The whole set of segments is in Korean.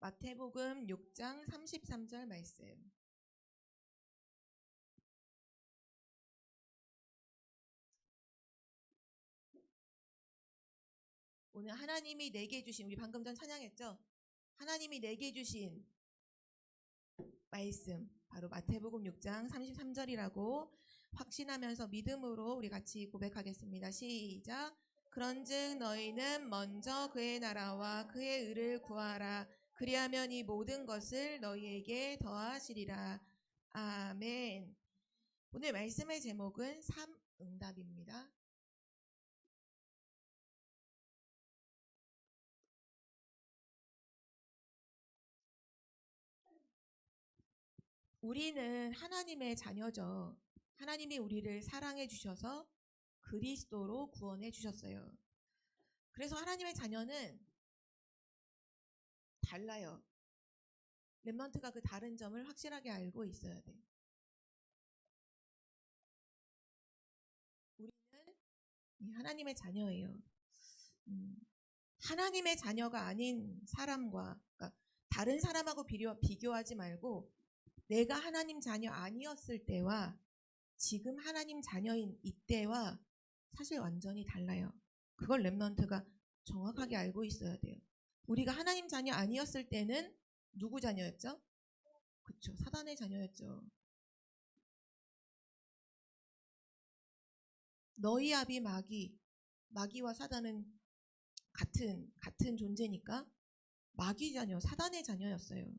마태복음 6장 33절 말씀. 오늘 하나님이 내게 주신, 우리 방금 전 찬양했죠? 하나님이 내게 주신 말씀, 바로 마태복음 6장 33절이라고 확신하면서 믿음으로 우리 같이 고백하겠습니다. 시작. 그런즉 너희는 먼저 그의 나라와 그의 의를 구하라. 그리하면 이 모든 것을 너희에게 더하시리라. 아멘. 오늘 말씀의 제목은 삼응답입니다. 우리는 하나님의 자녀죠. 하나님이 우리를 사랑해 주셔서 그리스도로 구원해 주셨어요. 그래서 하나님의 자녀는 달라요. 렘넌트가 그 다른 점을 확실하게 알고 있어야 돼요. 우리는 하나님의 자녀예요. 하나님의 자녀가 아닌 사람과, 그러니까 다른 사람하고 비교하지 말고 내가 하나님 자녀 아니었을 때와 지금 하나님 자녀인 이때와 사실 완전히 달라요. 그걸 렘넌트가 정확하게 알고 있어야 돼요. 우리가 하나님 자녀 아니었을 때는 누구 자녀였죠? 그쵸, 사단의 자녀였죠. 너희 아비 마귀와 사단은 같은 존재니까 마귀 자녀, 사단의 자녀였어요.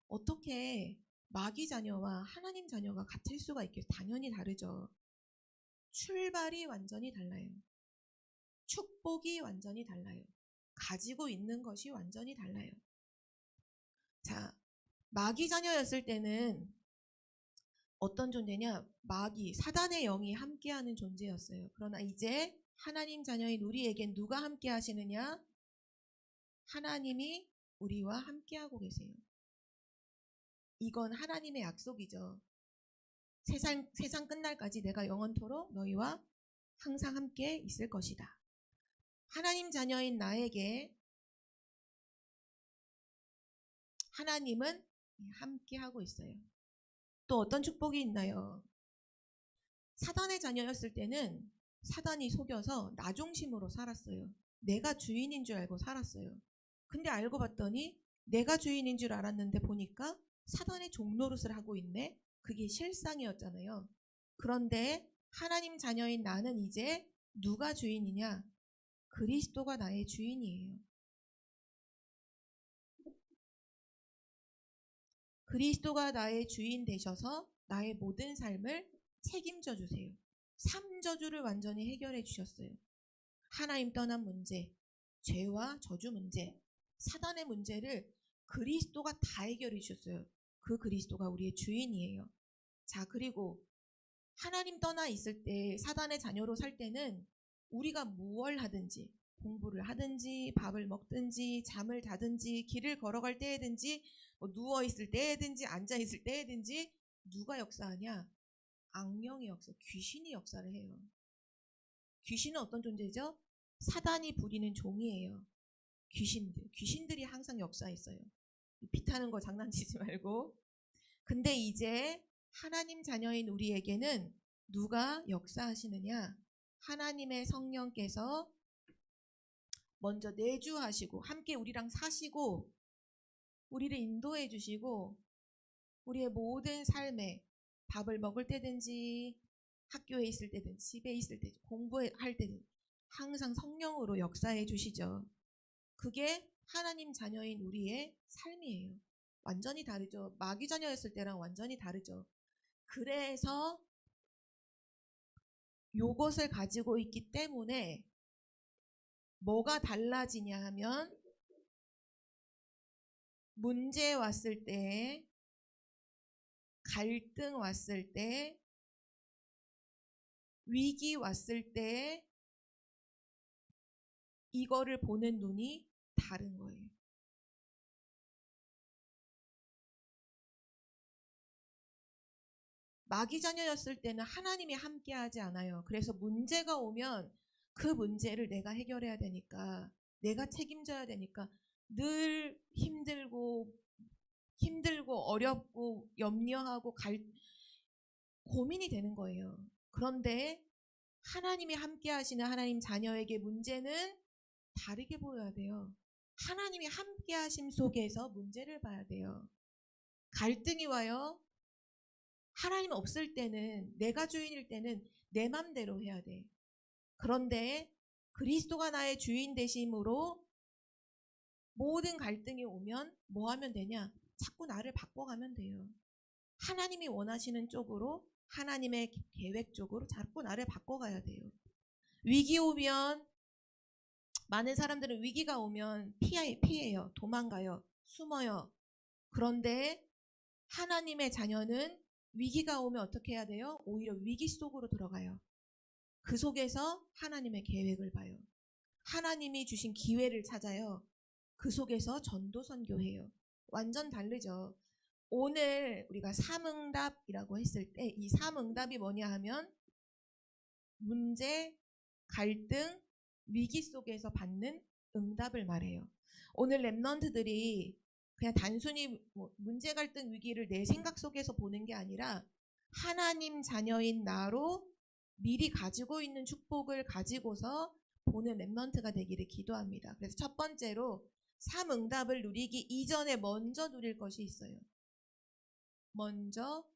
어떻게 마귀 자녀와 하나님 자녀가 같을 수가 있겠어요? 당연히 다르죠. 출발이 완전히 달라요. 축복이 완전히 달라요. 가지고 있는 것이 완전히 달라요. 자, 마귀 자녀였을 때는 어떤 존재냐? 마귀, 사단의 영이 함께하는 존재였어요. 그러나 이제 하나님 자녀인 우리에겐 누가 함께 하시느냐? 하나님이 우리와 함께하고 계세요. 이건 하나님의 약속이죠. 세상 끝날까지 내가 영원토록 너희와 항상 함께 있을 것이다. 하나님 자녀인 나에게 하나님은 함께하고 있어요. 또 어떤 축복이 있나요? 사단의 자녀였을 때는 사단이 속여서 나 중심으로 살았어요. 내가 주인인 줄 알고 살았어요. 근데 알고 봤더니 내가 주인인 줄 알았는데 보니까 사단의 종노릇을 하고 있네? 그게 실상이었잖아요. 그런데 하나님 자녀인 나는 이제 누가 주인이냐? 그리스도가 나의 주인이에요. 그리스도가 나의 주인 되셔서 나의 모든 삶을 책임져 주세요. 3저주를 완전히 해결해 주셨어요. 하나님 떠난 문제, 죄와 저주 문제, 사단의 문제를 그리스도가 다 해결해 주셨어요. 그 그리스도가 우리의 주인이에요. 자, 그리고 하나님 떠나 있을 때, 사단의 자녀로 살 때는 우리가 무얼 하든지, 공부를 하든지, 밥을 먹든지, 잠을 자든지, 길을 걸어갈 때에든지, 누워있을 때에든지, 앉아있을 때에든지 누가 역사하냐? 악령이 귀신이 역사를 해요. 귀신은 어떤 존재죠? 사단이 부리는 종이에요. 귀신들이 항상 역사했어요. 피타는 거 장난치지 말고. 근데 이제 하나님 자녀인 우리에게는 누가 역사하시느냐? 하나님의 성령께서 먼저 내주하시고 함께 우리랑 사시고 우리를 인도해 주시고 우리의 모든 삶에 밥을 먹을 때든지 학교에 있을 때든지 집에 있을 때 공부할 때든지 항상 성령으로 역사해 주시죠. 그게 하나님 자녀인 우리의 삶이에요. 완전히 다르죠. 마귀 자녀였을 때랑 완전히 다르죠. 그래서 요것을 가지고 있기 때문에 뭐가 달라지냐 하면 문제 왔을 때, 갈등 왔을 때, 위기 왔을 때 이거를 보는 눈이 다른 거예요. 마귀 자녀였을 때는 하나님이 함께하지 않아요. 그래서 문제가 오면 그 문제를 내가 해결해야 되니까, 내가 책임져야 되니까 늘 힘들고 어렵고 염려하고 고민이 되는 거예요. 그런데 하나님이 함께 하시는 하나님 자녀에게 문제는 다르게 보여야 돼요. 하나님이 함께 하심 속에서 문제를 봐야 돼요. 갈등이 와요. 하나님 없을 때는, 내가 주인일 때는 내 맘대로 해야 돼. 그런데 그리스도가 나의 주인 되심으로 모든 갈등이 오면 뭐 하면 되냐? 자꾸 나를 바꿔가면 돼요. 하나님이 원하시는 쪽으로, 하나님의 계획 쪽으로 자꾸 나를 바꿔가야 돼요. 위기 오면, 많은 사람들은 위기가 오면 피해요. 도망가요. 숨어요. 그런데 하나님의 자녀는 위기가 오면 어떻게 해야 돼요? 오히려 위기 속으로 들어가요. 그 속에서 하나님의 계획을 봐요. 하나님이 주신 기회를 찾아요. 그 속에서 전도 선교해요. 완전 다르죠. 오늘 우리가 삼응답이라고 했을 때 이 삼응답이 뭐냐 하면 문제, 갈등, 위기 속에서 받는 응답을 말해요. 오늘 랩런트들이 그냥 단순히 문제, 갈등, 위기를 내 생각 속에서 보는 게 아니라 하나님 자녀인 나로 미리 가지고 있는 축복을 가지고서 보는 랩런트가 되기를 기도합니다. 그래서 첫 번째로 삼응답을 누리기 이전에 먼저 누릴 것이 있어요. 먼저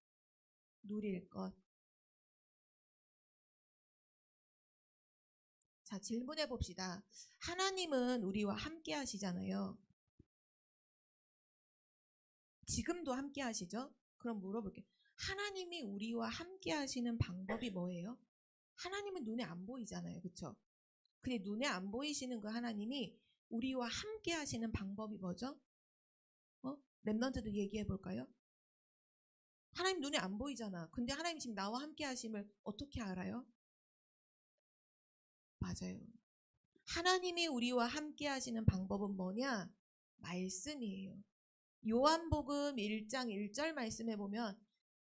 누릴 것. 자, 질문해 봅시다. 하나님은 우리와 함께 하시잖아요. 지금도 함께 하시죠? 그럼 물어볼게요. 하나님이 우리와 함께 하시는 방법이 뭐예요? 하나님은 눈에 안 보이잖아요. 그렇죠? 근데 눈에 안 보이시는 그 하나님이 우리와 함께 하시는 방법이 뭐죠? 랩런트들 얘기해 볼까요? 하나님 눈에 안 보이잖아. 근데 하나님 지금 나와 함께 하심을 어떻게 알아요? 맞아요. 하나님이 우리와 함께 하시는 방법은 뭐냐? 말씀이에요. 요한복음 1장 1절 말씀해 보면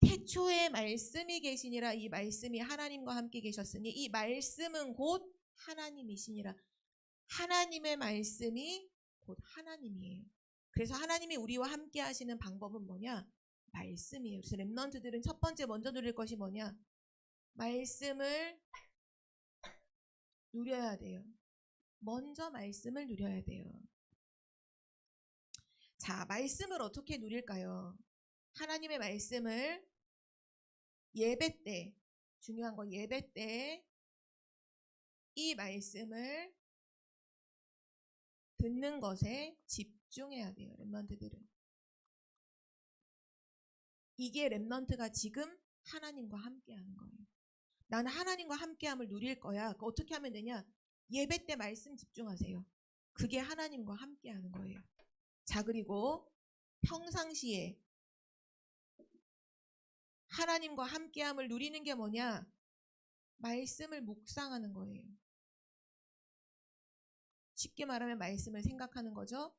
태초에 말씀이 계시니라 이 말씀이 하나님과 함께 계셨으니 이 말씀은 곧 하나님이시니라. 하나님의 말씀이 곧 하나님이에요. 그래서 하나님이 우리와 함께 하시는 방법은 뭐냐? 말씀이에요. 그래서 랩런트들은 첫 번째 먼저 누릴 것이 뭐냐? 말씀을 누려야 돼요. 먼저 말씀을 누려야 돼요. 자, 말씀을 어떻게 누릴까요? 하나님의 말씀을 예배 때, 중요한 건 예배 때 이 말씀을 듣는 것에 집중해야 돼요. 랩런트들은. 이게 랩런트가 지금 하나님과 함께하는 거예요. 나는 하나님과 함께함을 누릴 거야. 어떻게 하면 되냐? 예배 때 말씀 집중하세요. 그게 하나님과 함께하는 거예요. 자, 그리고 평상시에 하나님과 함께함을 누리는 게 뭐냐? 말씀을 묵상하는 거예요. 쉽게 말하면 말씀을 생각하는 거죠.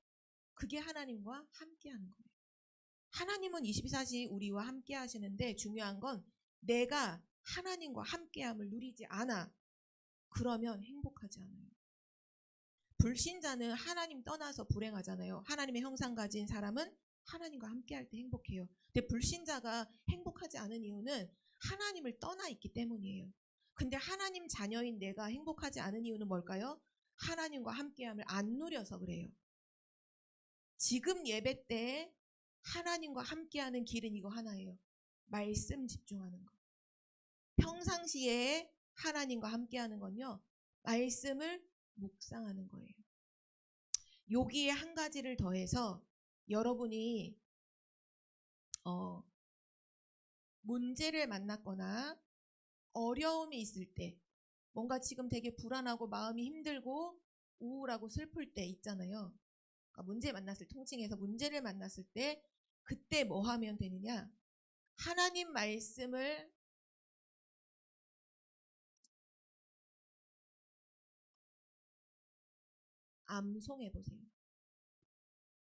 그게 하나님과 함께하는 거예요. 하나님은 24시 우리와 함께 하시는데 중요한 건 내가 하나님과 함께함을 누리지 않아. 그러면 행복하지 않아요. 불신자는 하나님 떠나서 불행하잖아요. 하나님의 형상 가진 사람은 하나님과 함께할 때 행복해요. 근데 불신자가 행복하지 않은 이유는 하나님을 떠나 있기 때문이에요. 근데 하나님 자녀인 내가 행복하지 않은 이유는 뭘까요? 하나님과 함께함을 안 누려서 그래요. 지금 예배 때 하나님과 함께하는 길은 이거 하나예요. 말씀 집중하는 거. 평상시에 하나님과 함께하는 건요. 말씀을 묵상하는 거예요. 여기에 한 가지를 더해서 여러분이 문제를 만났거나 어려움이 있을 때 뭔가 지금 되게 불안하고 마음이 힘들고 우울하고 슬플 때 있잖아요. 그러니까 문제 만났을 통칭해서 문제를 만났을 때 그때 뭐 하면 되느냐? 하나님 말씀을 암송해 보세요.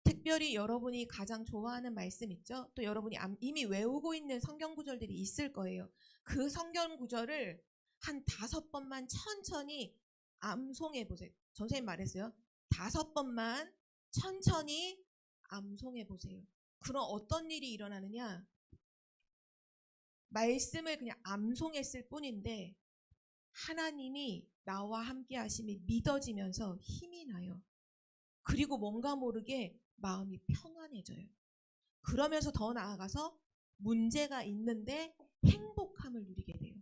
특별히 여러분이 가장 좋아하는 말씀 있죠? 또 여러분이 이미 외우고 있는 성경 구절들이 있을 거예요. 그 성경 구절을 한 5번만 천천히 암송해 보세요. 선생님 말했어요. 5번만 천천히 암송해 보세요. 그럼 어떤 일이 일어나느냐? 말씀을 그냥 암송했을 뿐인데 하나님이 나와 함께 하심이 믿어지면서 힘이 나요. 그리고 뭔가 모르게 마음이 평안해져요. 그러면서 더 나아가서 문제가 있는데 행복함을 누리게 돼요.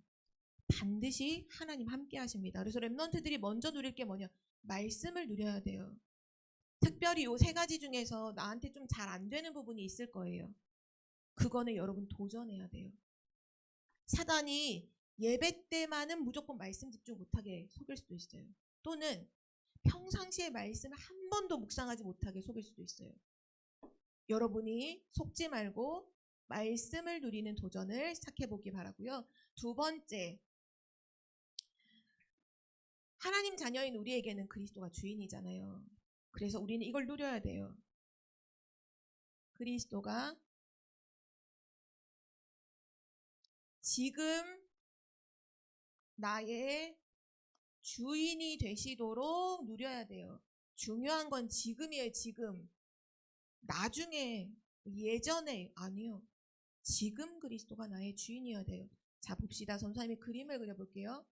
반드시 하나님 함께 하십니다. 그래서 렘넌트들이 먼저 누릴 게 뭐냐? 말씀을 누려야 돼요. 특별히 요 세 가지 중에서 나한테 좀 잘 안 되는 부분이 있을 거예요. 그거는 여러분 도전해야 돼요. 사단이 예배 때만은 무조건 말씀 집중 못하게 속일 수도 있어요. 또는 평상시에 말씀을 한 번도 묵상하지 못하게 속일 수도 있어요. 여러분이 속지 말고 말씀을 누리는 도전을 시작해 보기 바라고요. 두 번째, 하나님 자녀인 우리에게는 그리스도가 주인이잖아요. 그래서 우리는 이걸 누려야 돼요. 그리스도가 지금 나의 주인이 되시도록 누려야 돼요. 중요한 건 지금이에요. 지금. 나중에, 예전에 아니요. 지금 그리스도가 나의 주인이어야 돼요. 자, 봅시다. 선생님이 그림을 그려볼게요.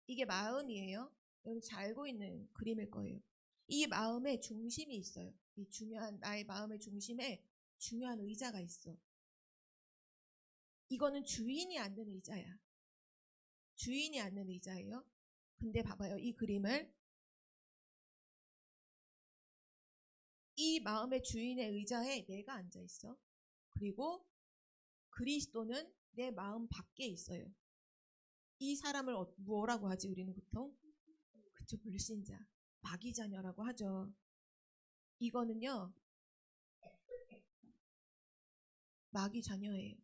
이게 마음이에요. 여러분 잘 알고 있는 그림일 거예요. 이 마음에 중심이 있어요. 이 중요한 나의 마음의 중심에 중요한 의자가 있어. 이거는 주인이 앉는 의자야. 주인이 앉는 의자예요. 근데 봐봐요. 이 그림을. 이 마음의 주인의 의자에 내가 앉아 있어. 그리고 그리스도는 내 마음 밖에 있어요. 이 사람을 뭐라고 하지 우리는 보통? 그쵸, 불신자, 마귀 자녀라고 하죠. 이거는요, 마귀 자녀예요.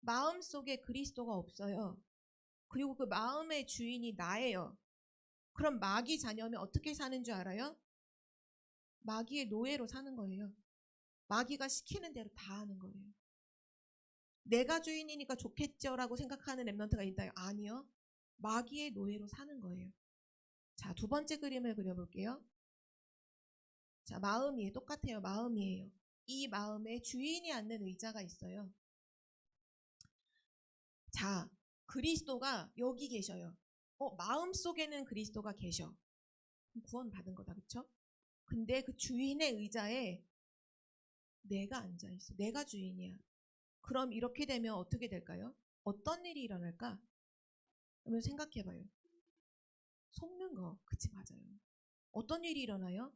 마음속에 그리스도가 없어요. 그리고 그 마음의 주인이 나예요. 그럼 마귀 자녀면 어떻게 사는 줄 알아요? 마귀의 노예로 사는 거예요. 마귀가 시키는 대로 다 하는 거예요. 내가 주인이니까 좋겠죠라고 생각하는 렘넌트가 있나요? 아니요. 마귀의 노예로 사는 거예요. 자, 두 번째 그림을 그려볼게요. 자, 마음이에요. 똑같아요. 마음이에요. 이 마음에 주인이 앉는 의자가 있어요. 자, 그리스도가 여기 계셔요. 마음속에는 그리스도가 계셔. 구원 받은 거다, 그쵸? 근데 그 주인의 의자에 내가 앉아있어. 내가 주인이야. 그럼 이렇게 되면 어떻게 될까요? 어떤 일이 일어날까? 그러면 생각해봐요. 속는 거. 그치, 맞아요. 어떤 일이 일어나요?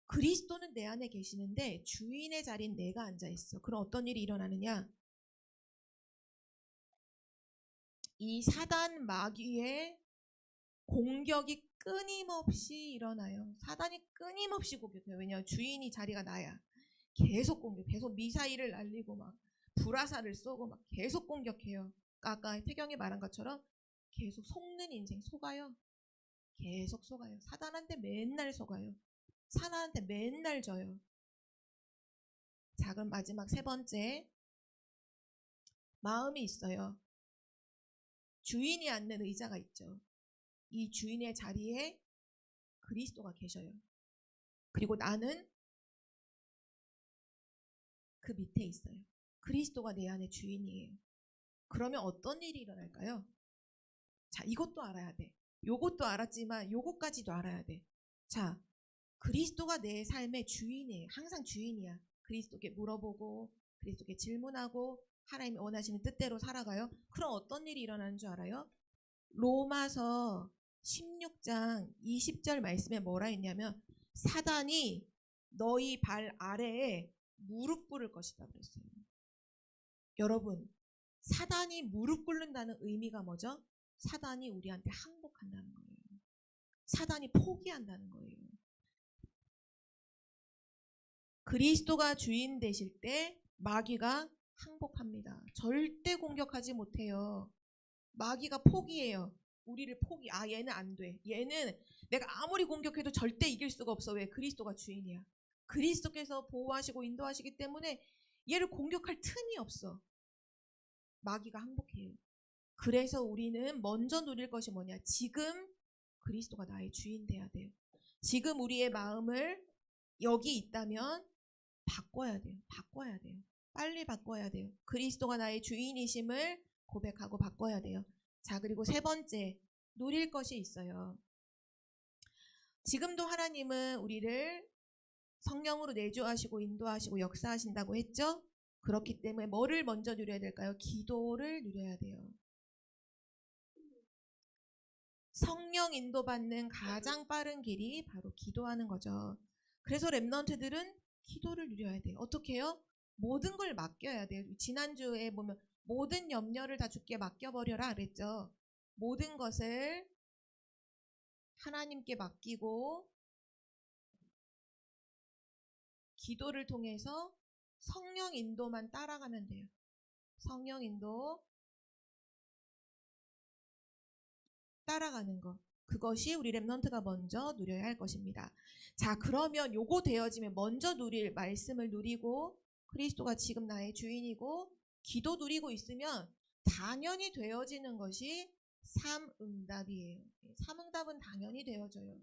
그리스도는 내 안에 계시는데 주인의 자리인 내가 앉아있어. 그럼 어떤 일이 일어나느냐? 이 사단 마귀의 공격이 끊임없이 일어나요. 사단이 끊임없이 공격해요. 왜냐하면 주인이 자리가 나야. 계속 공격, 계속 미사일을 날리고 막 불화살을 쏘고 막 계속 공격해요. 아까 태경이 말한 것처럼 계속 속는 인생 속아요. 계속 속아요. 사단한테 맨날 속아요. 사단한테 맨날 져요. 자, 그럼 마지막 세 번째, 마음이 있어요. 주인이 앉는 의자가 있죠. 이 주인의 자리에 그리스도가 계셔요. 그리고 나는 그 밑에 있어요. 그리스도가 내 안의 주인이에요. 그러면 어떤 일이 일어날까요? 자, 이것도 알아야 돼. 요것도 알았지만 요것까지도 알아야 돼. 자, 그리스도가 내 삶의 주인이에요. 항상 주인이야. 그리스도께 물어보고 그리스도께 질문하고 하나님이 원하시는 뜻대로 살아가요. 그럼 어떤 일이 일어나는 줄 알아요? 로마서 16장 20절 말씀에 뭐라 했냐면 사단이 너희 발 아래에 무릎 꿇을 것이다 그랬어요. 여러분, 사단이 무릎 꿇는다는 의미가 뭐죠? 사단이 우리한테 항복한다는 거예요. 사단이 포기한다는 거예요. 그리스도가 주인 되실 때 마귀가 항복합니다. 절대 공격하지 못해요. 마귀가 포기해요. 우리를 얘는 안 돼. 얘는 내가 아무리 공격해도 절대 이길 수가 없어. 왜? 그리스도가 주인이야. 그리스도께서 보호하시고 인도하시기 때문에 얘를 공격할 틈이 없어. 마귀가 항복해요. 그래서 우리는 먼저 누릴 것이 뭐냐? 지금 그리스도가 나의 주인 돼야 돼요. 지금 우리의 마음을 여기 있다면 바꿔야 돼요. 바꿔야 돼요. 빨리 바꿔야 돼요. 그리스도가 나의 주인이심을 고백하고 바꿔야 돼요. 자, 그리고 세 번째, 누릴 것이 있어요. 지금도 하나님은 우리를 성령으로 내주하시고 인도하시고 역사하신다고 했죠? 그렇기 때문에 뭐를 먼저 누려야 될까요? 기도를 누려야 돼요. 성령 인도받는 가장 빠른 길이 바로 기도하는 거죠. 그래서 렘넌트들은 기도를 누려야 돼요. 어떻게 해요? 모든 걸 맡겨야 돼요. 지난주에 보면 모든 염려를 다 주께 맡겨버려라 그랬죠. 모든 것을 하나님께 맡기고 기도를 통해서 성령 인도만 따라가면 돼요. 성령 인도 따라가는 것. 그것이 우리 렘넌트가 먼저 누려야 할 것입니다. 자, 그러면 요거 되어지면 먼저 누릴 말씀을 누리고 그리스도가 지금 나의 주인이고 기도 누리고 있으면 당연히 되어지는 것이 삼응답이에요. 삼응답은 당연히 되어져요.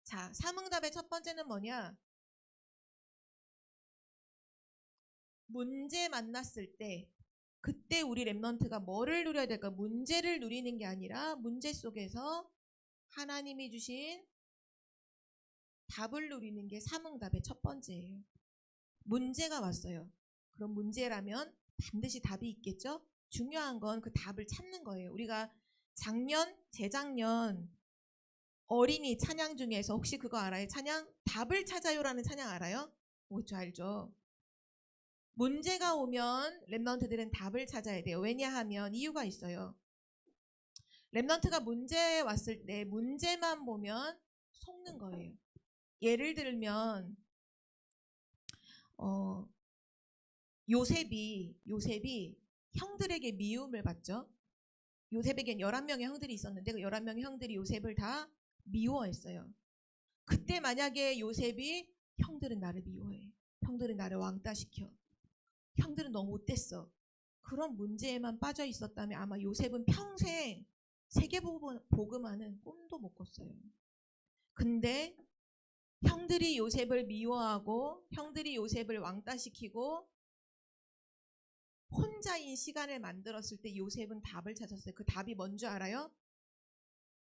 자, 삼응답의 첫 번째는 뭐냐? 문제 만났을 때 그때 우리 렘넌트가 뭐를 누려야 될까? 문제를 누리는 게 아니라 문제 속에서 하나님이 주신 답을 누리는 게 삼응답의 첫 번째예요. 문제가 왔어요. 그럼 문제라면 반드시 답이 있겠죠? 중요한 건 그 답을 찾는 거예요. 우리가 작년, 재작년 어린이 찬양 중에서 혹시 그거 알아요? 찬양? 답을 찾아요라는 찬양 알아요? 그렇죠, 알죠? 문제가 오면 렘넌트들은 답을 찾아야 돼요. 왜냐하면 이유가 있어요. 렘넌트가 문제 왔을 때 문제만 보면 속는 거예요. 예를 들면 요셉이 형들에게 미움을 받죠. 요셉에겐 11명의 형들이 있었는데 그 11명의 형들이 요셉을 다 미워했어요. 그때 만약에 요셉이 형들은 나를 미워해. 형들은 나를 왕따시켜. 형들은 너무 못됐어. 그런 문제에만 빠져 있었다면 아마 요셉은 평생 세계복음화는 꿈도 못 꿨어요. 근데 형들이 요셉을 미워하고 형들이 요셉을 왕따시키고 혼자인 시간을 만들었을 때 요셉은 답을 찾았어요. 그 답이 뭔지 알아요?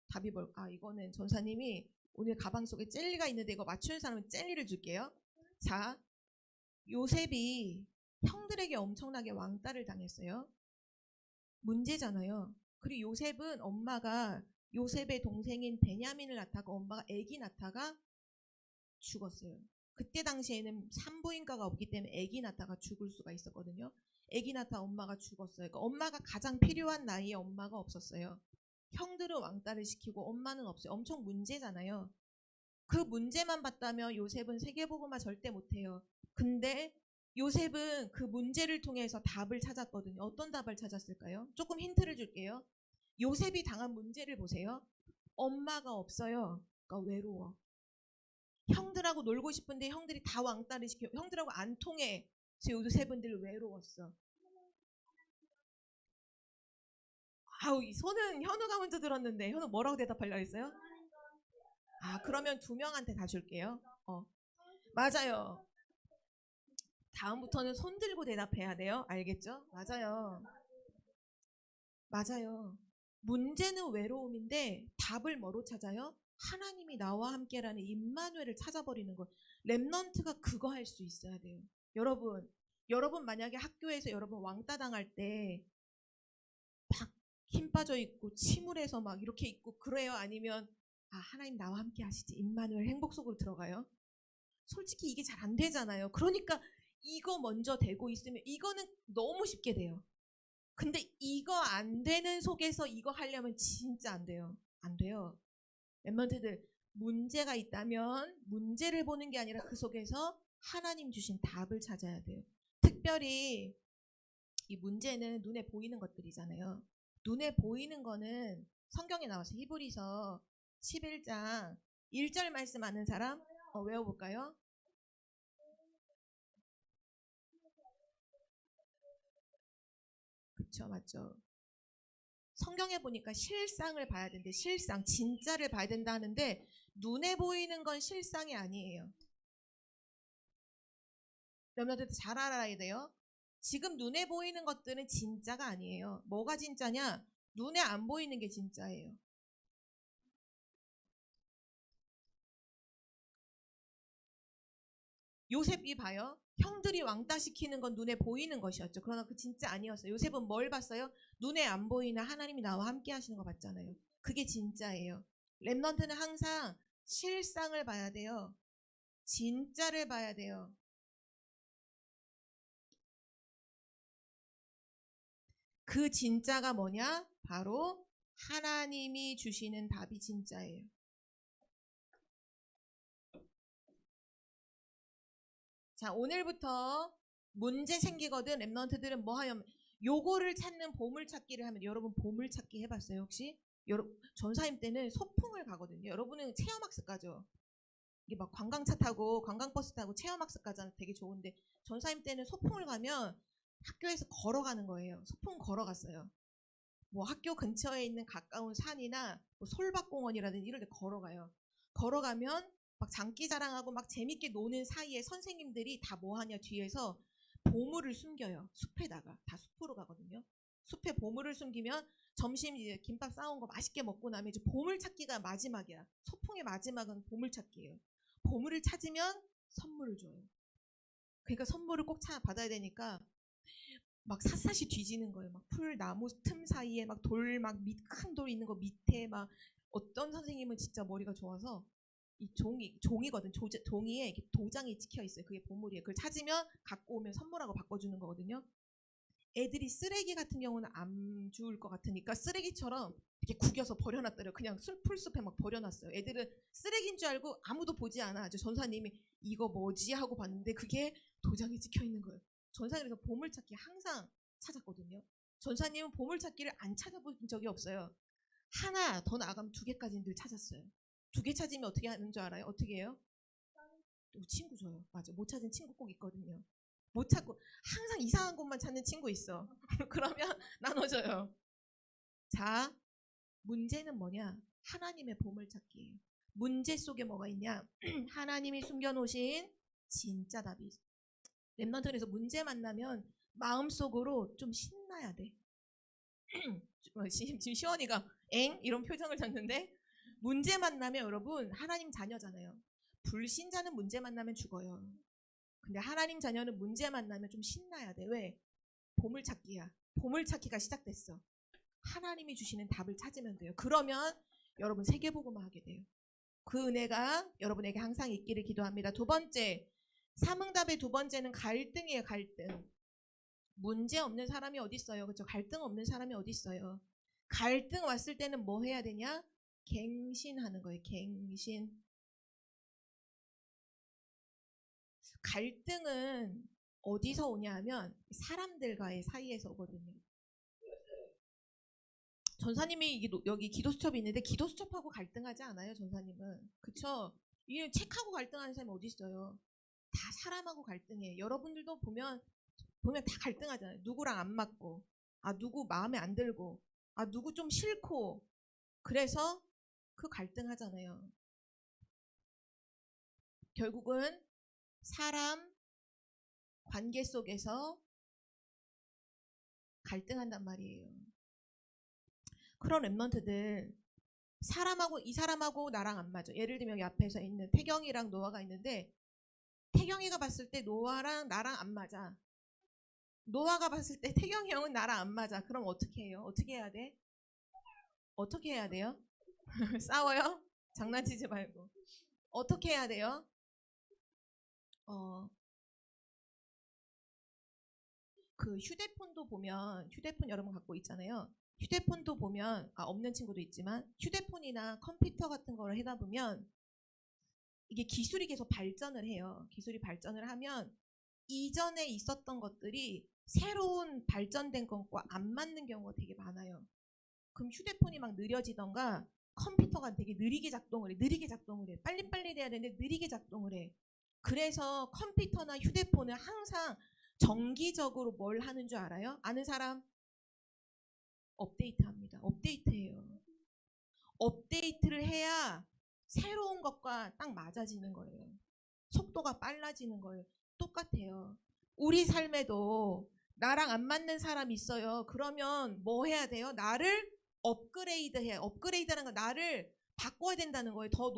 답이 뭘까? 이거는 전사님이 오늘 가방 속에 젤리가 있는데 이거 맞추는 사람은 젤리를 줄게요. 자, 요셉이 형들에게 엄청나게 왕따를 당했어요. 문제잖아요. 그리고 요셉은 엄마가 요셉의 동생인 베냐민을 낳다가 엄마가 아기 낳다가 죽었어요. 그때 당시에는 산부인과가 없기 때문에 아기 낳다가 죽을 수가 있었거든요. 아기 낳다 엄마가 죽었어요. 그러니까 엄마가 가장 필요한 나이에 엄마가 없었어요. 형들은 왕따를 시키고 엄마는 없어요. 엄청 문제잖아요. 그 문제만 봤다면 요셉은 세계복음화 절대 못해요. 근데 요셉은 그 문제를 통해서 답을 찾았거든요. 어떤 답을 찾았을까요? 조금 힌트를 줄게요. 요셉이 당한 문제를 보세요. 엄마가 없어요. 그러니까 외로워. 형들하고 놀고 싶은데 형들이 다 왕따를 시켜. 형들하고 안 통해. 그래서 요셉은 늘 외로웠어. 아우, 이 손은 현우가 먼저 들었는데 현우 뭐라고 대답하려고 했어요? 아, 그러면 두 명한테 다 줄게요. 맞아요. 다음부터는 손 들고 대답해야 돼요. 알겠죠? 맞아요. 맞아요. 문제는 외로움인데 답을 뭐로 찾아요? 하나님이 나와 함께라는 임마누엘을 찾아버리는 거. 렘넌트가 그거 할 수 있어야 돼요. 여러분 만약에 학교에서 여러분 왕따 당할 때 막 힘 빠져 있고 침울해서 막 이렇게 있고 그래요? 아니면 아, 하나님 나와 함께 하시지. 임마누엘 행복 속으로 들어가요? 솔직히 이게 잘 안 되잖아요. 그러니까 이거 먼저 되고 있으면 이거는 너무 쉽게 돼요. 근데 이거 안 되는 속에서 이거 하려면 진짜 안 돼요. 안 돼요. 멤버들 문제가 있다면 문제를 보는 게 아니라 그 속에서 하나님 주신 답을 찾아야 돼요. 특별히 이 문제는 눈에 보이는 것들이잖아요. 눈에 보이는 거는 성경에 나와서 히브리서 11장 1절 말씀 아는 사람 외워볼까요? 그쵸, 맞죠. 성경에 보니까 실상을 봐야 된대. 실상, 진짜를 봐야 된다 하는데 눈에 보이는 건 실상이 아니에요. 여러분들 잘 알아야 돼요. 지금 눈에 보이는 것들은 진짜가 아니에요. 뭐가 진짜냐? 눈에 안 보이는 게 진짜예요. 요셉이 봐요. 형들이 왕따 시키는 건 눈에 보이는 것이었죠. 그러나 그 진짜 아니었어요. 요셉은 뭘 봤어요? 눈에 안 보이는 하나님이 나와 함께 하시는 거 봤잖아요. 그게 진짜예요. 렘넌트는 항상 실상을 봐야 돼요. 진짜를 봐야 돼요. 그 진짜가 뭐냐? 바로 하나님이 주시는 답이 진짜예요. 자, 오늘부터 문제 생기거든. 랩런트들은 뭐 하면 요거를 찾는 보물찾기를 하면, 여러분 보물찾기 해봤어요 혹시? 전사님 때는 소풍을 가거든요. 여러분은 체험학습 가죠. 이게 막 관광차 타고 관광버스 타고 체험학습 가잖아. 되게 좋은데 전사님 때는 소풍을 가면 학교에서 걸어가는 거예요. 소풍 걸어갔어요. 뭐 학교 근처에 있는 가까운 산이나 뭐 솔밭공원이라든지 이런 데 걸어가요. 걸어가면 막 장기자랑하고 막 재밌게 노는 사이에 선생님들이 다 뭐하냐 뒤에서 보물을 숨겨요. 숲에다가. 다 숲으로 가거든요. 숲에 보물을 숨기면 점심 이제 김밥 싸온 거 맛있게 먹고 나면 이제 보물 찾기가 마지막이야. 소풍의 마지막은 보물 찾기예요. 보물을 찾으면 선물을 줘요. 그러니까 선물을 꼭 받아야 되니까 막 샅샅이 뒤지는 거예요. 막 풀 나무 틈 사이에 막 돌 막 큰 돌 있는 거 밑에 막 어떤 선생님은 진짜 머리가 좋아서 이 종이거든. 종이에 이렇게 도장이 찍혀 있어요. 그게 보물이에요. 그걸 찾으면 갖고 오면 선물하고 바꿔주는 거거든요. 애들이 쓰레기 같은 경우는 안 주울 것 같으니까 쓰레기처럼 이렇게 구겨서 버려놨더래요. 그냥 풀숲에 막 버려놨어요. 애들은 쓰레기인 줄 알고 아무도 보지 않아. 전사님이 이거 뭐지 하고 봤는데 그게 도장이 찍혀 있는 거예요. 전사님에서 보물찾기 항상 찾았거든요. 전사님은 보물찾기를 안 찾아본 적이 없어요. 하나 더 나가면 두 개까지는 늘 찾았어요. 두 개 찾으면 어떻게 하는 줄 알아요? 어떻게 해요? 친구 줘요. 맞아. 못 찾은 친구 꼭 있거든요. 못 찾고 항상 이상한 곳만 찾는 친구 있어. 그러면 나눠줘요. 자, 문제는 뭐냐? 하나님의 보물찾기예요. 문제 속에 뭐가 있냐? 하나님이 숨겨놓으신 진짜 답이 있어. 랩런트에서 문제 만나면 마음속으로 좀 신나야 돼. 지금 시원이가 엥? 이런 표정을 졌는데 문제 만나면 여러분 하나님 자녀잖아요. 불신자는 문제 만나면 죽어요. 근데 하나님 자녀는 문제 만나면 좀 신나야 돼. 왜? 보물찾기야. 보물찾기가 시작됐어. 하나님이 주시는 답을 찾으면 돼요. 그러면 여러분 세계복음화 하게 돼요. 그 은혜가 여러분에게 항상 있기를 기도합니다. 두 번째, 삼응답의 두 번째는 갈등이에요. 갈등. 문제 없는 사람이 어디 있어요? 그렇죠? 갈등 없는 사람이 어디 있어요? 갈등 왔을 때는 뭐 해야 되냐? 갱신하는 거예요. 갱신. 갈등은 어디서 오냐 하면 사람들과의 사이에서 오거든요. 전사님이 여기 기도수첩이 있는데 기도수첩하고 갈등하지 않아요. 전사님은. 그쵸? 이 책하고 갈등하는 사람이 어디 있어요? 다 사람하고 갈등해. 여러분들도 보면 다 갈등하잖아요. 누구랑 안 맞고, 누구 마음에 안 들고, 누구 좀 싫고. 그래서 그 갈등하잖아요. 결국은 사람 관계 속에서 갈등한단 말이에요. 그런 랩런트들 이 사람하고 나랑 안 맞아. 예를 들면 여기 앞에서 있는 태경이랑 노아가 있는데 태경이가 봤을 때 노아랑 나랑 안 맞아. 노아가 봤을 때 태경이 형은 나랑 안 맞아. 그럼 어떻게 해요? 어떻게 해야 돼? 어떻게 해야 돼요? 싸워요? 장난치지 말고. 어떻게 해야 돼요? 그 휴대폰도 보면 휴대폰 여러분 갖고 있잖아요. 휴대폰도 보면 없는 친구도 있지만 휴대폰이나 컴퓨터 같은 거를 하다 보면 이게 기술이 계속 발전을 해요. 기술이 발전을 하면 이전에 있었던 것들이 새로운 발전된 것과 안 맞는 경우가 되게 많아요. 그럼 휴대폰이 막 느려지던가 컴퓨터가 되게 느리게 작동을 해. 빨리빨리 돼야 되는데 느리게 작동을 해. 그래서 컴퓨터나 휴대폰은 항상 정기적으로 뭘 하는 줄 알아요? 아는 사람? 업데이트합니다. 업데이트해요. 업데이트를 해야 새로운 것과 딱 맞아지는 거예요. 속도가 빨라지는 거예요. 똑같아요. 우리 삶에도 나랑 안 맞는 사람이 있어요. 그러면 뭐 해야 돼요? 나를 업그레이드 해야. 업그레이드라는 건 나를 바꿔야 된다는 거예요. 더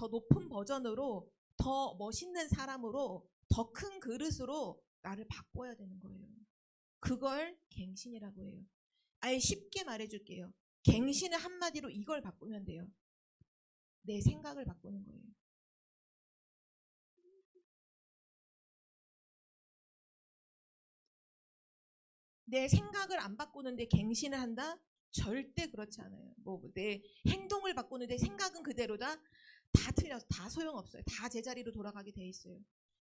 높은 버전으로, 더 멋있는 사람으로, 더 큰 그릇으로 나를 바꿔야 되는 거예요. 그걸 갱신이라고 해요. 아예 쉽게 말해줄게요. 갱신은 한마디로 이걸 바꾸면 돼요. 내 생각을 바꾸는 거예요. 내 생각을 안 바꾸는데 갱신을 한다? 절대 그렇지 않아요. 뭐 내 행동을 바꾸는데 생각은 그대로다? 다 틀려서 다 소용없어요. 다 제자리로 돌아가게 돼 있어요.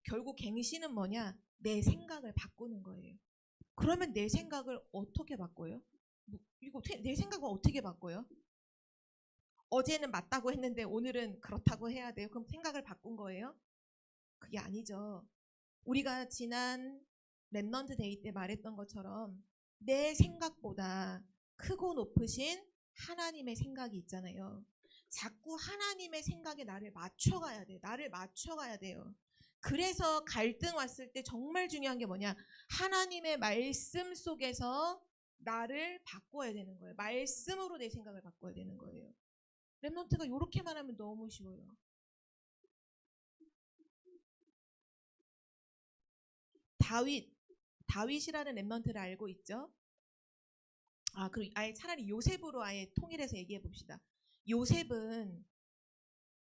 결국 갱신은 뭐냐? 내 생각을 바꾸는 거예요. 그러면 내 생각을 어떻게 바꿔요? 이거 내 생각을 어떻게 바꿔요? 어제는 맞다고 했는데 오늘은 그렇다고 해야 돼요? 그럼 생각을 바꾼 거예요? 그게 아니죠. 우리가 지난 랩넌트 데이 때 말했던 것처럼 내 생각보다 크고 높으신 하나님의 생각이 있잖아요. 자꾸 하나님의 생각에 나를 맞춰가야 돼. 나를 맞춰가야 돼요. 그래서 갈등 왔을 때 정말 중요한 게 뭐냐? 하나님의 말씀 속에서 나를 바꿔야 되는 거예요. 말씀으로 내 생각을 바꿔야 되는 거예요. 랩넌트가 이렇게만 하면 너무 쉬워요. 다윗이라는 랩넌트를 알고 있죠? 그리고 아예 차라리 요셉으로 아예 통일해서 얘기해 봅시다. 요셉은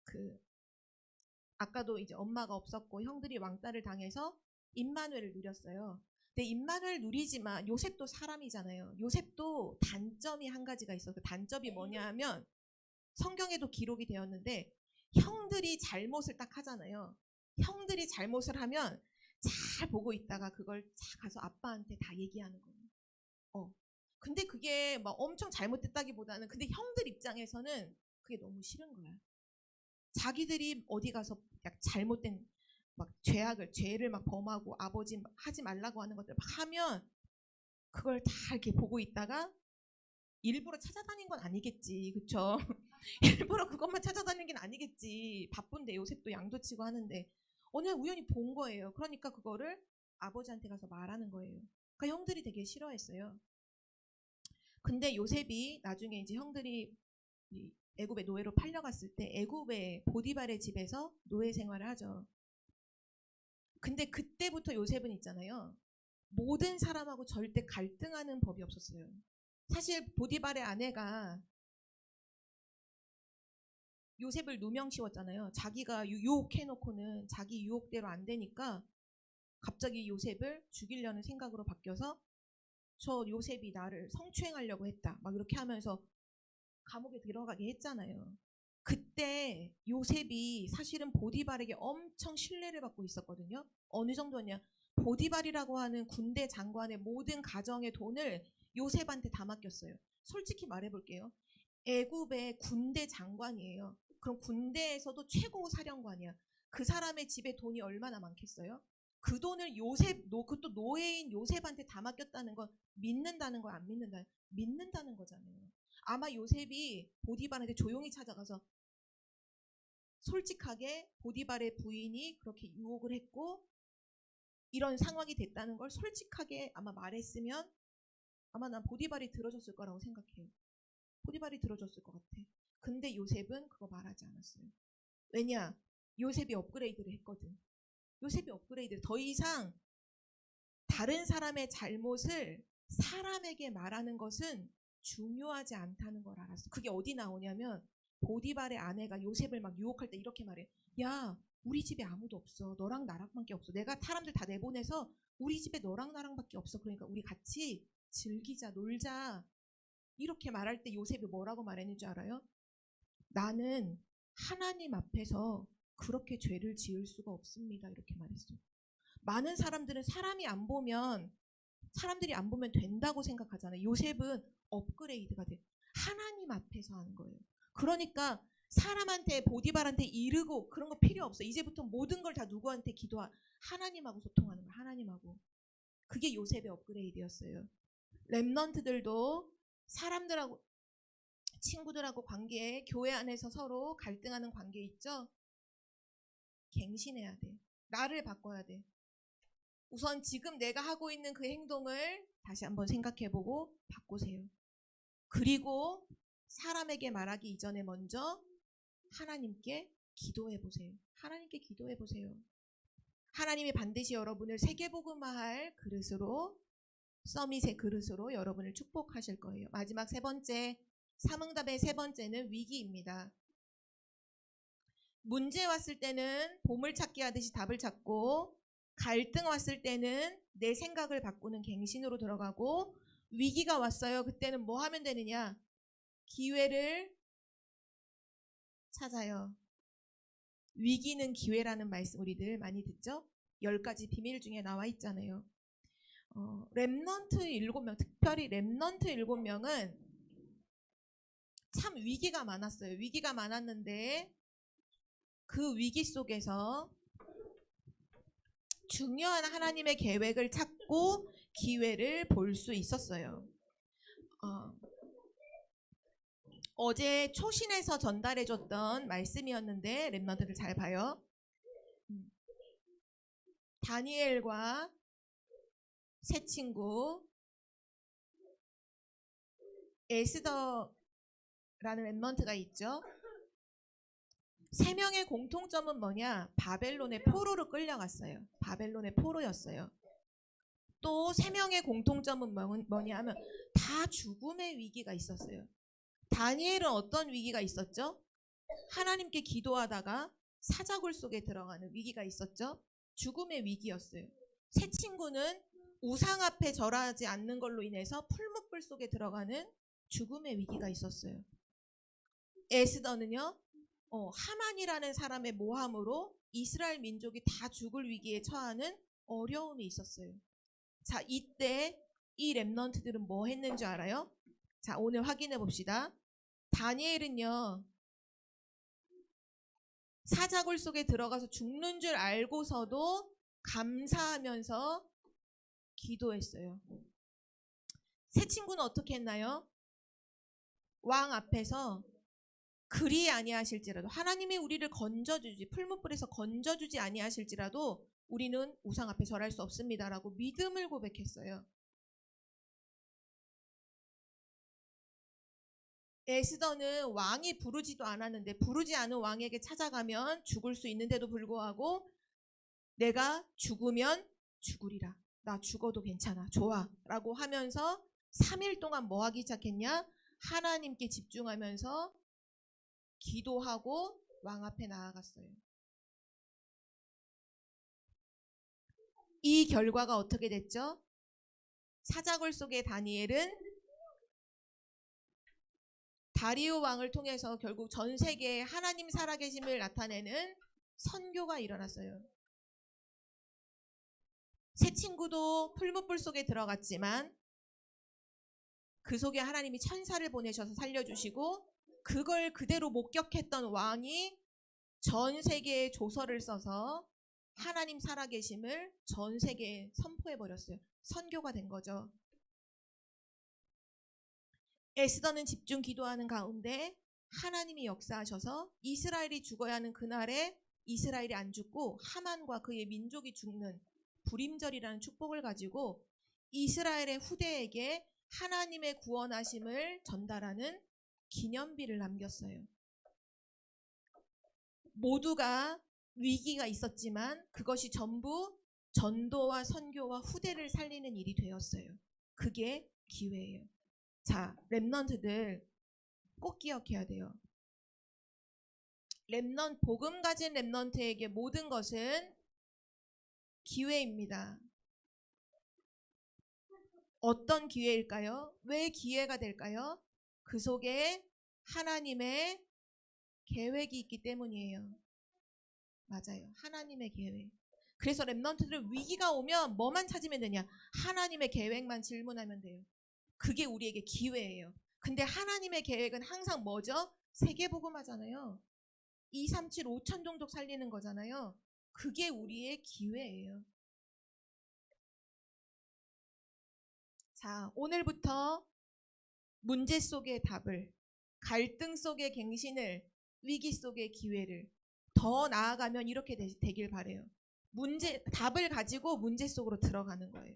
그 아까도 이제 엄마가 없었고 형들이 왕따를 당해서 임마누엘을 누렸어요. 근데 임마누엘 누리지만 요셉도 사람이잖아요. 요셉도 단점이 한 가지가 있어요. 그 단점이 뭐냐 하면 성경에도 기록이 되었는데 형들이 잘못을 딱 하잖아요. 형들이 잘못을 하면 잘 보고 있다가 그걸 잘 가서 아빠한테 다 얘기하는 거예요. 근데 그게 막 엄청 잘못됐다기보다는 근데 형들 입장에서는 그게 너무 싫은 거야. 자기들이 어디 가서 잘못된 막 죄를 막 범하고 아버지 하지 말라고 하는 것들 막 하면 그걸 다 이렇게 보고 있다가 일부러 찾아다닌 건 아니겠지, 그쵸? 일부러 그것만 찾아다니는 게 아니겠지. 바쁜데 요셉도 양도 치고 하는데 어느 날 우연히 본 거예요. 그러니까 그거를 아버지한테 가서 말하는 거예요. 그러니까 형들이 되게 싫어했어요. 근데 요셉이 나중에 이제 형들이 애굽의 노예로 팔려갔을 때 애굽의 보디발의 집에서 노예 생활을 하죠. 근데 그때부터 요셉은 있잖아요. 모든 사람하고 절대 갈등하는 법이 없었어요. 사실 보디발의 아내가 요셉을 누명 씌웠잖아요. 자기가 유혹해놓고는 자기 유혹대로 안 되니까 갑자기 요셉을 죽이려는 생각으로 바뀌어서 저 요셉이 나를 성추행하려고 했다. 막 이렇게 하면서 감옥에 들어가게 했잖아요. 그때 요셉이 사실은 보디발에게 엄청 신뢰를 받고 있었거든요. 어느 정도냐? 보디발이라고 하는 군대 장관의 모든 가정의 돈을 요셉한테 다 맡겼어요. 솔직히 말해볼게요. 애굽의 군대 장관이에요. 그럼 군대에서도 최고 사령관이야. 그 사람의 집에 돈이 얼마나 많겠어요? 그 돈을 그것도 노예인 요셉한테 다 맡겼다는 건 믿는다는 거 안 믿는다는 거잖아요. 아마 요셉이 보디발한테 조용히 찾아가서 솔직하게 보디발의 부인이 그렇게 유혹을 했고 이런 상황이 됐다는 걸 솔직하게 아마 말했으면 아마 난 보디발이 들어줬을 거라고 생각해요. 보디발이 들어줬을 것 같아. 근데 요셉은 그거 말하지 않았어요. 왜냐? 요셉이 업그레이드를 했거든. 요셉이 업그레이드를 더 이상 다른 사람의 잘못을 사람에게 말하는 것은 중요하지 않다는 걸 알았어. 그게 어디 나오냐면 보디발의 아내가 요셉을 막 유혹할 때 이렇게 말해. 야, 우리 집에 아무도 없어. 너랑 나랑밖에 없어. 내가 사람들 다 내보내서 우리 집에 너랑 나랑밖에 없어. 그러니까 우리 같이 즐기자, 놀자. 이렇게 말할 때 요셉이 뭐라고 말했는지 알아요? 나는 하나님 앞에서 그렇게 죄를 지을 수가 없습니다. 이렇게 말했어요. 많은 사람들은 사람들이 안 보면 된다고 생각하잖아요. 요셉은 업그레이드가 돼. 하나님 앞에서 하는 거예요. 그러니까 사람한테 보디발한테 이르고 그런 거 필요 없어. 이제부터 모든 걸 다 누구한테 하나님하고 소통하는 거야. 하나님하고. 그게 요셉의 업그레이드였어요. 랩넌트들도 사람들하고 친구들하고 관계, 교회 안에서 서로 갈등하는 관계 있죠? 갱신해야 돼. 나를 바꿔야 돼. 우선 지금 내가 하고 있는 그 행동을 다시 한번 생각해보고 바꾸세요. 그리고 사람에게 말하기 이전에 먼저 하나님께 기도해보세요. 하나님께 기도해보세요. 하나님이 반드시 여러분을 세계복음화할 그릇으로, 서밋의 그릇으로 여러분을 축복하실 거예요. 마지막 세 번째, 삼응답의 세 번째는 위기입니다. 문제 왔을 때는 보물찾기 하듯이 답을 찾고, 갈등 왔을 때는 내 생각을 바꾸는 갱신으로 들어가고, 위기가 왔어요. 그때는 뭐 하면 되느냐? 기회를 찾아요. 위기는 기회라는 말씀 우리들 많이 듣죠? 10가지 비밀 중에 나와 있잖아요. 렘넌트 7명, 특별히 렘넌트 7명은 참 위기가 많았어요. 위기가 많았는데 그 위기 속에서 중요한 하나님의 계획을 찾고 기회를 볼 수 있었어요. 어제 초신에서 전달해줬던 말씀이었는데 렘넌트들 잘 봐요. 다니엘과 새 친구 에스더라는 렘넌트가 있죠. 세 명의 공통점은 뭐냐? 바벨론의 포로로 끌려갔어요. 바벨론의 포로였어요. 또 세 명의 공통점은 뭐냐 하면 다 죽음의 위기가 있었어요. 다니엘은 어떤 위기가 있었죠? 하나님께 기도하다가 사자굴 속에 들어가는 위기가 있었죠. 죽음의 위기였어요. 새 친구는 우상 앞에 절하지 않는 걸로 인해서 풀무불 속에 들어가는 죽음의 위기가 있었어요. 에스더는요, 하만이라는 사람의 모함으로 이스라엘 민족이 다 죽을 위기에 처하는 어려움이 있었어요. 자, 이때 이 렘넌트들은 뭐 했는 줄 알아요? 자, 오늘 확인해 봅시다. 다니엘은요, 사자굴 속에 들어가서 죽는 줄 알고서도 감사하면서 기도했어요. 새 친구는 어떻게 했나요? 왕 앞에서 그리 아니하실지라도, 하나님이 우리를 건져주지, 풀무불에서 건져주지 아니하실지라도 우리는 우상 앞에 절할 수 없습니다라고 믿음을 고백했어요. 에스더는 왕이 부르지도 않았는데, 부르지 않은 왕에게 찾아가면 죽을 수 있는데도 불구하고 내가 죽으면 죽으리라, 나 죽어도 괜찮아, 좋아 라고 하면서 3일 동안 뭐 하기 시작했냐? 하나님께 집중하면서 기도하고 왕 앞에 나아갔어요. 이 결과가 어떻게 됐죠? 사자굴 속의 다니엘은 다리오 왕을 통해서 결국 전 세계에 하나님 살아계심을 나타내는 선교가 일어났어요. 새 친구도 풀무불 속에 들어갔지만 그 속에 하나님이 천사를 보내셔서 살려주시고, 그걸 그대로 목격했던 왕이 전 세계에 조서를 써서 하나님 살아계심을 전 세계에 선포해버렸어요. 선교가 된 거죠. 에스더는 집중 기도하는 가운데 하나님이 역사하셔서 이스라엘이 죽어야 하는 그날에 이스라엘이 안 죽고 하만과 그의 민족이 죽는 불임절이라는 축복을 가지고 이스라엘의 후대에게 하나님의 구원하심을 전달하는 기념비를 남겼어요. 모두가 위기가 있었지만 그것이 전부 전도와 선교와 후대를 살리는 일이 되었어요. 그게 기회예요. 자, 렘넌트들 꼭 기억해야 돼요. 복음 가진 렘넌트에게 모든 것은 기회입니다. 어떤 기회일까요? 왜 기회가 될까요? 그 속에 하나님의 계획이 있기 때문이에요. 맞아요. 하나님의 계획. 그래서 렘넌트들은 위기가 오면 뭐만 찾으면 되냐? 하나님의 계획만 질문하면 돼요. 그게 우리에게 기회예요. 근데 하나님의 계획은 항상 뭐죠? 세계복음하잖아요. 237, 5천 종족 살리는 거잖아요. 그게 우리의 기회예요. 자, 오늘부터 문제 속의 답을, 갈등 속의 갱신을, 위기 속의 기회를, 더 나아가면 이렇게 되길 바래요. 답을 가지고 문제 속으로 들어가는 거예요.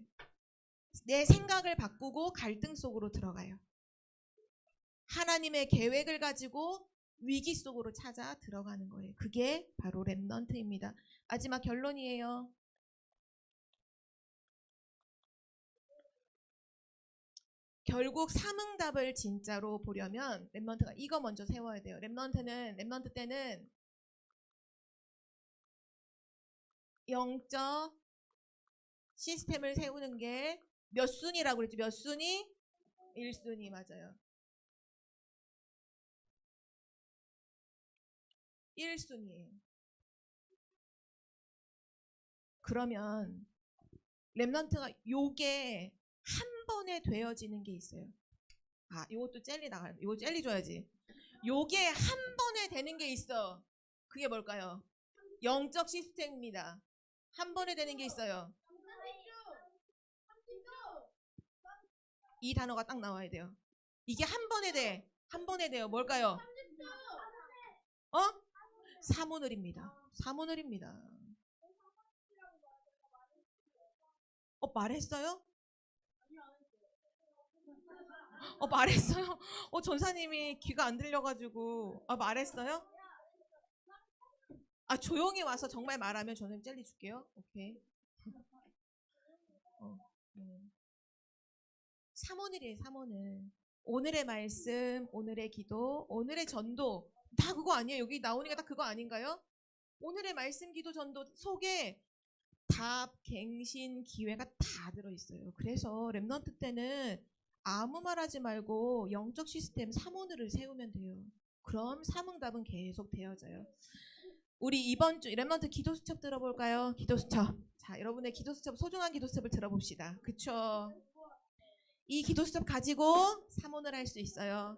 내 생각을 바꾸고 갈등 속으로 들어가요. 하나님의 계획을 가지고 위기 속으로 찾아 들어가는 거예요. 그게 바로 렘넌트입니다. 마지막 결론이에요. 결국 삼응답을 진짜로 보려면 렘넌트가 이거 먼저 세워야 돼요. 렘넌트 때는 영적 시스템을 세우는 게 몇 순위라고 그랬죠? 몇 순위? 1순위 맞아요. 1순위예요. 그러면 렘넌트가 요게 한 번에 되어지는 게 있어요. 아, 요것도 젤리 나가요. 요거 젤리 줘야지. 요게 한 번에 되는 게 있어. 그게 뭘까요? 영적 시스템입니다. 한 번에 되는 게 있어요. 이 단어가 딱 나와야 돼요. 이게 한 번에 돼. 한 번에 돼요. 뭘까요? 어? 사모늘입니다. 사모늘입니다. 말했어요? 말했어요? 전사님이 귀가 안 들려가지고 말했어요? 조용히 와서 정말 말하면 저는 젤리 줄게요. 오케이. 사모늘이에요. 사모늘. 오늘의 말씀, 오늘의 기도, 오늘의 전도 다 그거 아니에요? 여기 나오니까 다 그거 아닌가요? 오늘의 말씀, 기도, 전도 속에 답, 갱신, 기회가 다 들어있어요. 그래서 렘넌트 때는 아무 말하지 말고 영적 시스템 사모늘을 세우면 돼요. 그럼 삼응답은 계속 되어져요. 우리 이번 주 렘넌트 기도 수첩 들어볼까요? 기도 수첩. 자, 여러분의 기도 수첩, 소중한 기도 수첩을 들어봅시다. 그쵸? 이 기도 수첩 가지고 사모를 할 수 있어요.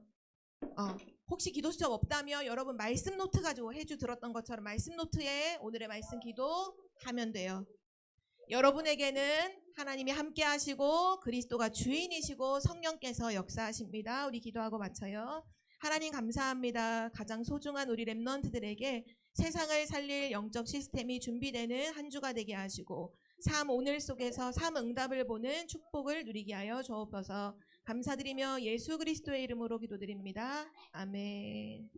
혹시 기도 수첩 없다면 여러분 말씀 노트 가지고 해주 들었던 것처럼 말씀 노트에 오늘의 말씀 기도 하면 돼요. 여러분에게는 하나님이 함께 하시고 그리스도가 주인이시고 성령께서 역사하십니다. 우리 기도하고 마쳐요. 하나님 감사합니다. 가장 소중한 우리 렘넌트들에게 세상을 살릴 영적 시스템이 준비되는 한 주가 되게 하시고 삶 오늘 속에서 삶 응답을 보는 축복을 누리게 하여 주옵소서. 감사드리며 예수 그리스도의 이름으로 기도드립니다. 아멘.